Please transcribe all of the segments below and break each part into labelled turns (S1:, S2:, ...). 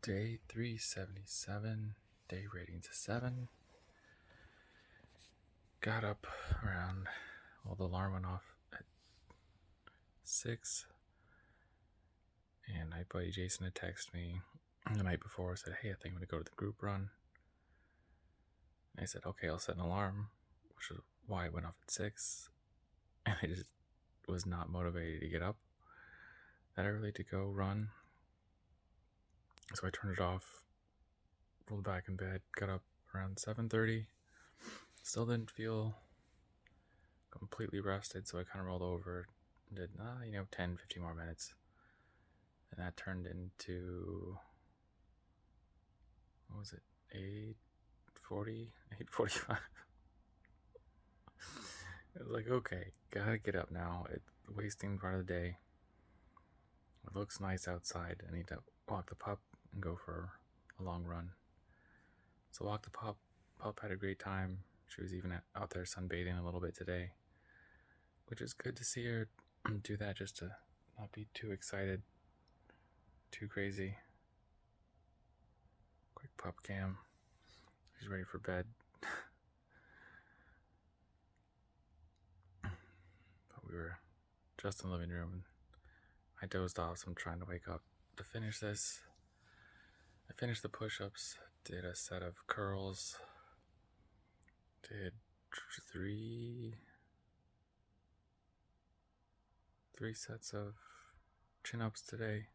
S1: Day 377, day ratings a 7. Got up around, the alarm went off at 6. And my buddy Jason had texted me the night before, said, hey, I think I'm going to go to the group run. And I said, okay, I'll set an alarm, which is why it went off at 6. And I just was not motivated to get up that early to go run. So I turned it off, rolled back in bed, got up around 7:30. Still didn't feel completely rested, so I kind of rolled over and did 10, 15 more minutes. And that turned into, what was it, 8:40, 8:45. It was like, okay, gotta get up now. It's wasting part of the day. It looks nice outside. I need to walk the pup and go for a long run. So walk the pup. Pup had a great time. She was even out there sunbathing a little bit today, which is good to see her do that, just to not be too excited, too crazy. Quick pup cam. She's ready for bed. But we were just in the living room and I dozed off, so I'm trying to wake up to finish this. I finished the push-ups, did a set of curls, did three sets of chin-ups today.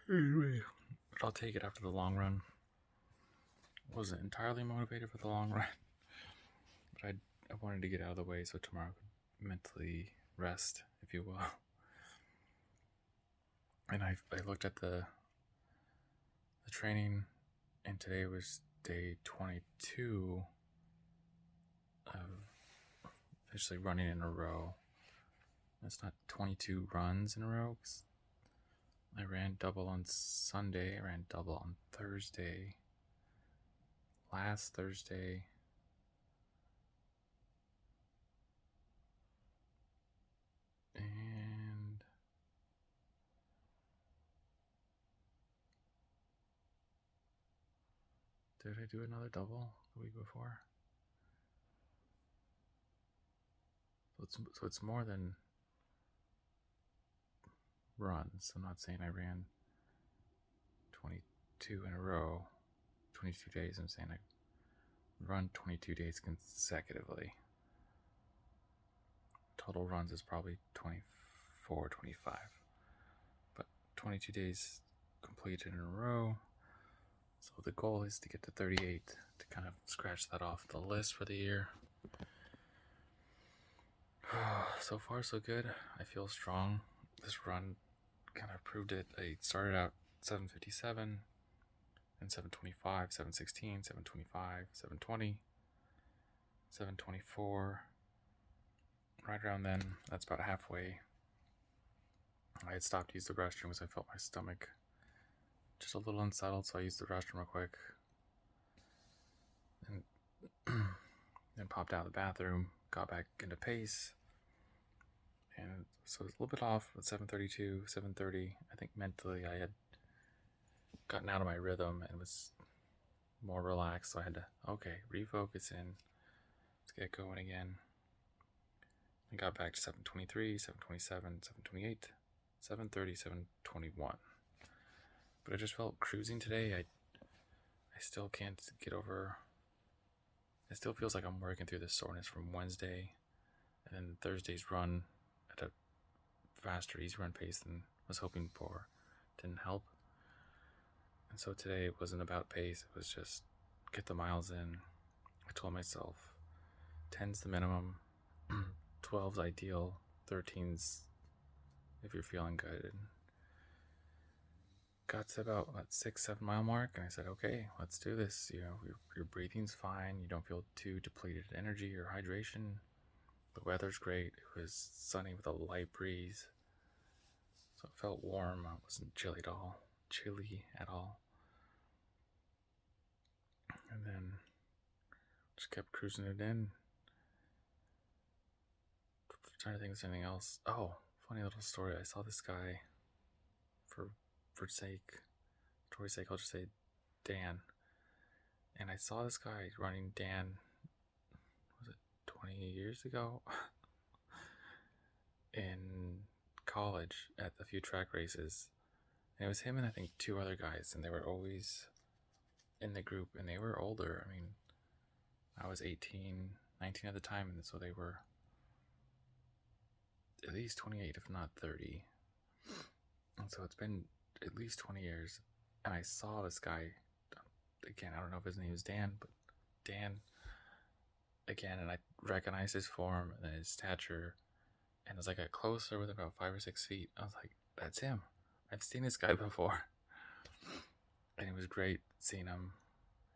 S1: Anyway, but I'll take it after the long run. Wasn't entirely motivated for the long run, but I wanted to get out of the way so tomorrow I could mentally rest, if you will. And I looked at the training, and today was day 22 of officially running in a row. It's not 22 runs in a row, 'cause I ran double on Sunday, I ran double on Thursday, last Thursday, and did I do another double the week before? So it's more than runs. I'm not saying I ran 22 in a row, 22 days. I'm saying I run 22 days consecutively. Total runs is probably 24, 25. But 22 days completed in a row. So the goal is to get to 38 to kind of scratch that off the list for the year. So far, so good. I feel strong. This run kind of proved it. I started out 7:57 and 7:25, 7:16, 7:25, 7:20, 7:24. Right around then, that's about halfway. I had stopped to use the restroom because I felt my stomach just a little unsettled, so I used the restroom real quick. And then popped out of the bathroom, got back into pace. And so it was a little bit off at 7:32, 7:30. I think mentally I had gotten out of my rhythm and was more relaxed, so I had to, refocus in. Let's get going again. I got back to 7:23, 7:27, 7:28, 7:30, 7:21. But I just felt cruising today. I still can't get over. It still feels like I'm working through the soreness from Wednesday, and then Thursday's run at a faster, easy run pace than I was hoping for didn't help. And so today it wasn't about pace. It was just get the miles in. I told myself 10's the minimum, 12's ideal, 13's if you're feeling good. And got to about 6-7 mile mark, and I said, okay, let's do this. Your breathing's fine. You don't feel too depleted in energy or hydration. The weather's great. It was sunny with a light breeze, so it felt warm. It wasn't chilly at all. And then just kept cruising it in. Trying to think of anything else. funny little story. I saw this guy for story's sake, I'll just say Dan. And I saw this guy running Dan, was it 20 years ago? In college at a few track races. And it was him and I think two other guys, and they were always in the group, and they were older. I mean, I was 18, 19 at the time, and so they were at least 28, if not 30. And so it's been at least 20 years, and I saw this guy again. I don't know if his name is Dan, but Dan again, and I recognized his form and his stature. And as I got closer, within about 5 or 6 feet, I was like, that's him. I've seen this guy before. And it was great seeing him.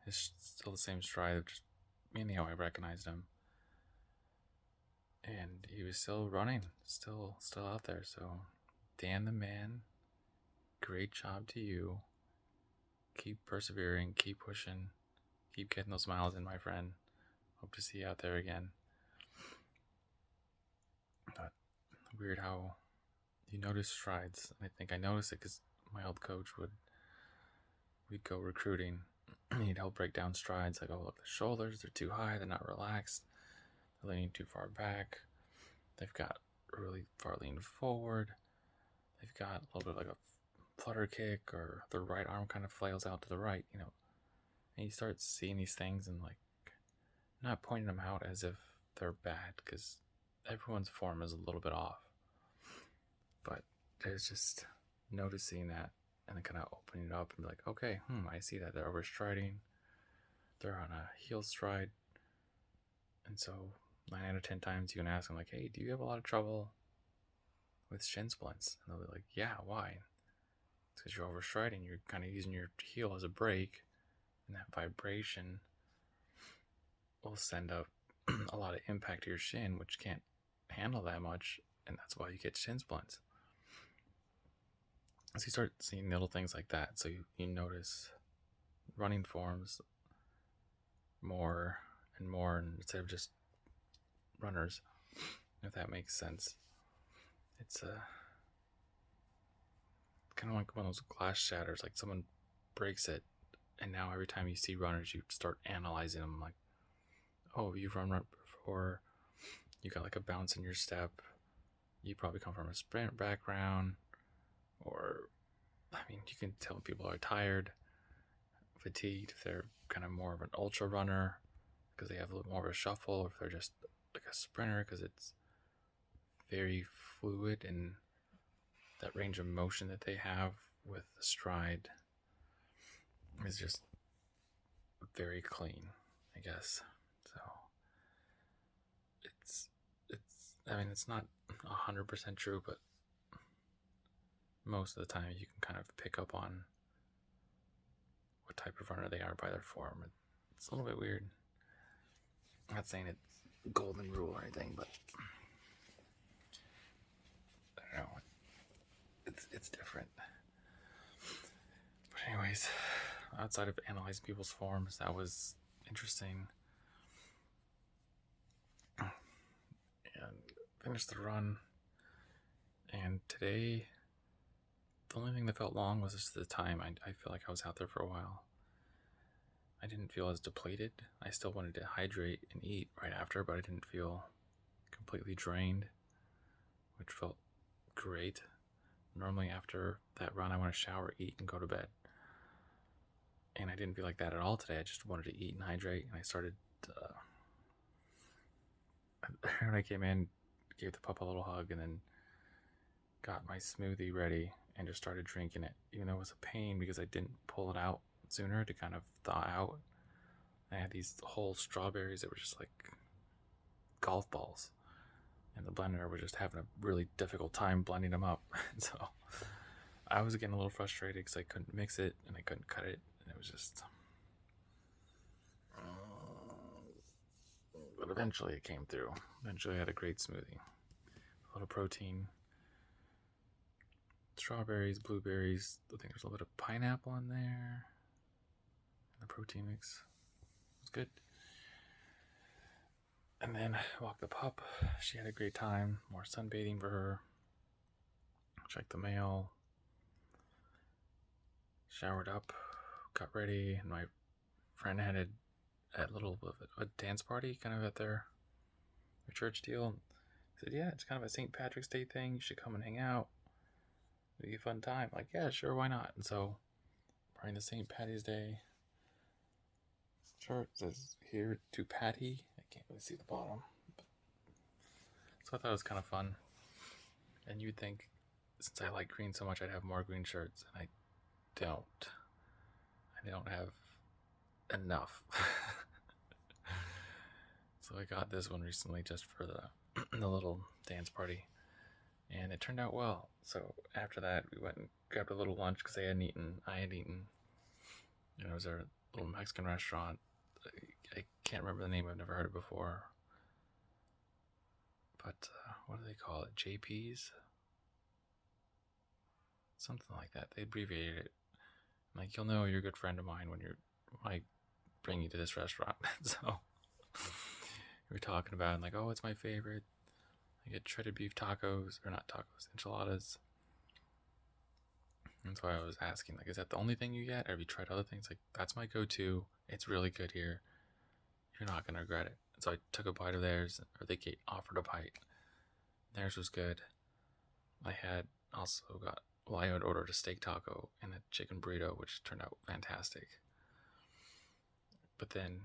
S1: He's still the same stride, just mainly how I recognized him. And he was still running, still out there. So, Dan the man, great job to you. Keep persevering, keep pushing, keep getting those miles in, my friend. Hope to see you out there again. But weird how you notice strides. I think I noticed it because my old coach we'd go recruiting. He'd help break down strides. Like, oh, look, the shoulders, they're too high, they're not relaxed, they're leaning too far back, they've got really far lean forward, they've got a little bit like a flutter kick, or their right arm kind of flails out to the right, And you start seeing these things and like not pointing them out as if they're bad, because everyone's form is a little bit off. But there's just noticing that and then kind of opening it up and be like, okay, I see that they're overstriding. They're on a heel stride. And so 9 out of 10 times you can ask them like, hey, do you have a lot of trouble with shin splints? And they'll be like, yeah, why? It's because you're overstriding. You're kind of using your heel as a brake, and that vibration will send up a lot of impact to your shin, which can't handle that much, and that's why you get shin splints. So you start seeing little things like that. So you notice running forms more and more, and instead of just runners, if that makes sense. It's kind of like one of those glass shatters, like someone breaks it, and now every time you see runners, you start analyzing them like, oh, you've run before, you got like a bounce in your step, you probably come from a sprint background, or I mean, you can tell people are tired, fatigued, if they're kind of more of an ultra runner because they have a little more of a shuffle, or if they're just like a sprinter because it's very fluid, and that range of motion that they have with the stride is just very clean, I guess. So it's not 100% true, but most of the time you can kind of pick up on what type of runner they are by their form. It's a little bit weird. I'm not saying it's golden rule or anything, but I don't know. It's different. But anyways, outside of analyzing people's forms, that was interesting. And finished the run. And today, the only thing that felt long was just the time. I feel like I was out there for a while. I didn't feel as depleted. I still wanted to hydrate and eat right after, but I didn't feel completely drained, which felt great. Normally after that run, I want to shower, eat, and go to bed. And I didn't feel like that at all today. I just wanted to eat and hydrate, and I started when I came in, gave the pup a little hug, and then got my smoothie ready and just started drinking it, even though it was a pain because I didn't pull it out sooner to kind of thaw out. I had these whole strawberries that were just like golf balls, and the blender was just having a really difficult time blending them up. So I was getting a little frustrated because I couldn't mix it and I couldn't cut it, and it was just but eventually it came through. Eventually I had a great smoothie, a little protein, strawberries, blueberries, I think there's a little bit of pineapple in there, and the protein mix was good. And then I walked the pup. She had a great time. More sunbathing for her. checked the mail, showered up, got ready, and my friend had a little bit of a dance party kind of at their church deal. I said, yeah, it's kind of a St. Patrick's Day thing. You should come and hang out. It'll be a fun time. Like, yeah, sure, why not? And so, wearing the St. Patty's Day shirt, says here to Patty. I can't really see the bottom. So I thought it was kind of fun. And you'd think, since I like green so much, I'd have more green shirts, and I don't. I don't have enough. So I got this one recently just for the little dance party, and it turned out well. So after that, we went and grabbed a little lunch because I had eaten. And it was a little Mexican restaurant. I can't remember the name. I've never heard it before. But what do they call it? JP's? Something like that. They abbreviated it. Like, you'll know you're a good friend of mine when I bring you to this restaurant. So we were talking about it, like, oh, it's my favorite. I get shredded beef tacos, or not tacos, enchiladas. And so I was asking, like, is that the only thing you get? Or have you tried other things? Like, that's my go-to. It's really good here. You're not going to regret it. And so I took a bite of theirs, or they offered a bite. Theirs was good. I had ordered a steak taco and a chicken burrito, which turned out fantastic. But then,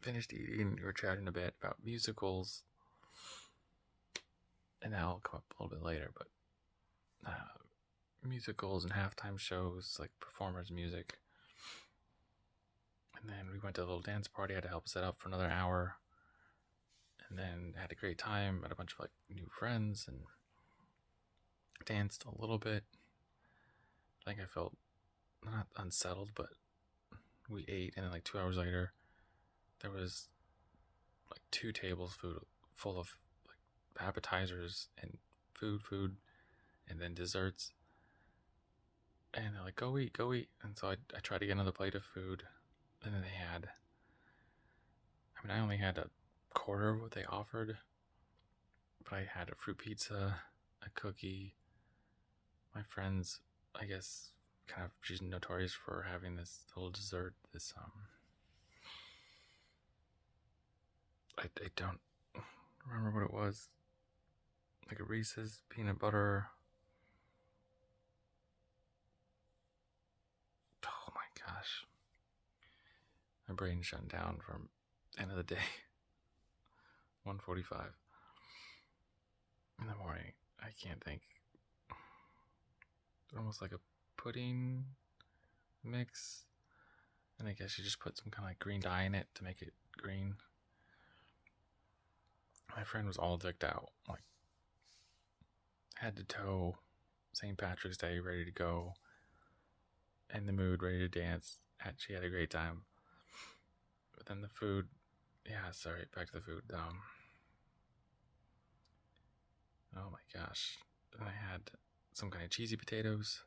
S1: finished eating, we were chatting a bit about musicals, and that'll come up a little bit later, but musicals and halftime shows, like performers' music. And then we went to a little dance party. I had to help set up for another hour, and then had a great time, met a bunch of like new friends, and danced a little bit. I think I felt not unsettled, but we ate, and then like 2 hours later, there was like 2 tables full of like appetizers and food, and then desserts. And they're like, go eat. And so I tried to get another plate of food, and then I only had a quarter of what they offered, but I had a fruit pizza, a cookie. My friends, I guess, she's notorious for having this little dessert, I don't remember what it was, like a Reese's peanut butter. Oh my gosh, my brain's shut down from the end of the day. 1:45 in the morning. I can't think. Almost like a pudding mix, and I guess you just put some kind of like green dye in it to make it green. My friend was all decked out, like head to toe, St. Patrick's Day, ready to go, in the mood, ready to dance. She had a great time. But then the food, back to the food. Oh my gosh. Then I had some kind of cheesy potatoes.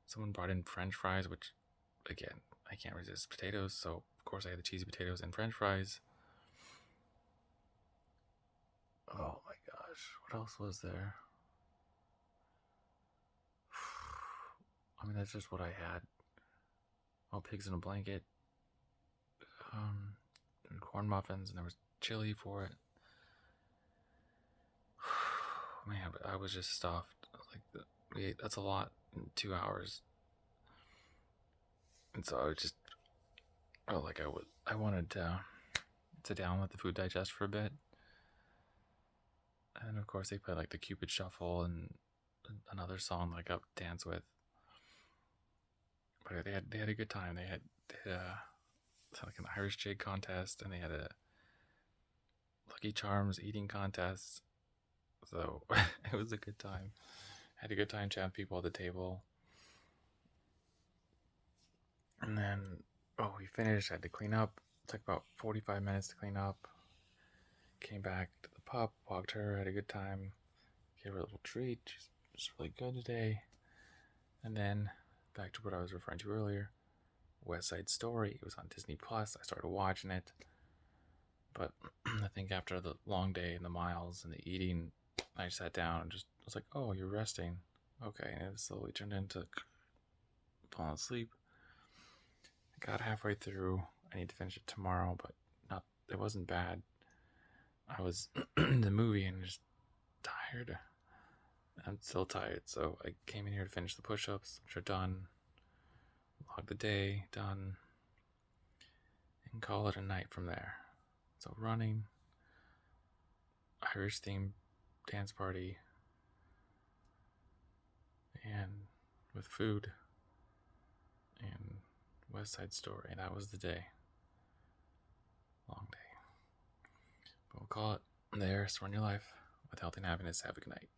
S1: Someone brought in French fries, which, again, I can't resist potatoes, so of course I had the cheesy potatoes and French fries. Oh my gosh, what else was there? That's just what I had. All pigs in a blanket. And corn muffins, and there was chili for it. Man, but I was just stuffed. That's a lot in 2 hours. And so I was just, I wanted to sit down and let the food digest for a bit. And of course they play like the Cupid Shuffle and another song like Up Dance With. But they had a good time. They had like an Irish jig contest, and they had a Lucky Charms eating contest. So it was a good time. I had a good time chatting people at the table. And then, we finished. I had to clean up. It took about 45 minutes to clean up. Came back to the pup, walked her, had a good time. Gave her a little treat. She's really good today. And then, back to what I was referring to earlier, West Side Story. It was on Disney Plus. I started watching it. But I think after the long day and the miles and the eating, I sat down and just was like, "Oh, you're resting." Okay, and it slowly turned into falling asleep. I got halfway through. I need to finish it tomorrow, but not. It wasn't bad. I was in the movie and just tired. I'm still tired, so I came in here to finish the push-ups, which are done. Log the day, done, and call it a night from there. So running, Irish themed dance party, and with food, and West Side Story. That was the day. Long day. But we'll call it there. Run your life with health and happiness. Have a good night.